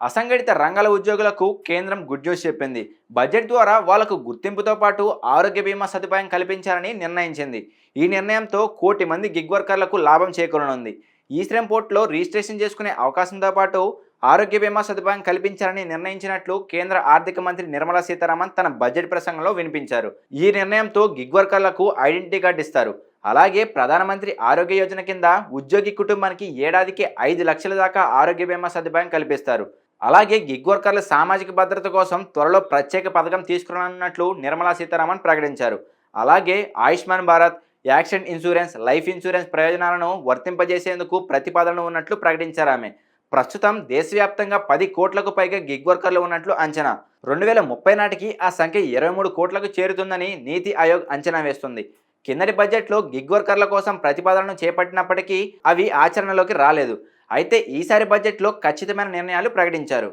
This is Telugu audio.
అసంఘటిత రంగాల ఉద్యోగులకు కేంద్రం గుడ్ న్యూస్ చెప్పింది. బడ్జెట్ ద్వారా వాళ్లకు గుర్తింపుతో పాటు ఆరోగ్య బీమా సదుపాయం కల్పించాలని నిర్ణయించింది. ఈ నిర్ణయంతో కోటి మంది గిగ్ వర్కర్లకు లాభం చేకూరనుంది. ఈ శ్రమ్ పోర్టులో రిజిస్ట్రేషన్ చేసుకునే అవకాశంతో పాటు ఆరోగ్య బీమా సదుపాయం కల్పించాలని నిర్ణయించినట్లు కేంద్ర ఆర్థిక మంత్రి నిర్మలా సీతారామన్ తన బడ్జెట్ ప్రసంగంలో వినిపించారు. ఈ నిర్ణయంతో గిగ్ వర్కర్లకు ఐడెంటిటీ కార్డు ఇస్తారు. అలాగే ప్రధానమంత్రి ఆరోగ్య యోజన కింద ఉద్యోగి కుటుంబానికి ఏడాదికి 5 లక్షల దాకా ఆరోగ్య బీమా సదుపాయం కల్పిస్తారు. అలాగే గిగ్ వర్కర్ల సామాజిక భద్రత కోసం త్వరలో ప్రత్యేక పథకం తీసుకురానున్నట్లు నిర్మలా సీతారామన్ ప్రకటించారు. అలాగే Ayushman Bharat, accident insurance, life insurance ప్రయోజనాలను వర్తింపజేసేందుకు ప్రతిపాదనలు ఉన్నట్లు ప్రకటించారు ఆమె. ప్రస్తుతం దేశవ్యాప్తంగా 10 కోట్లకు పైగా గిగ్ వర్కర్లు ఉన్నట్లు అంచనా. 2030 నాటికి ఆ సంఖ్య 23 కోట్లకు చేరుతుందని నీతి ఆయోగ్ అంచనా వేస్తుంది. కిందటి బడ్జెట్లో గిగ్ వర్కర్ల కోసం ప్రతిపాదనలు చేపట్టినప్పటికీ అవి ఆచరణలోకి రాలేదు. అయితే ఈసారి బడ్జెట్లో ఖచ్చితమైన నిర్ణయాలు ప్రకటించారు.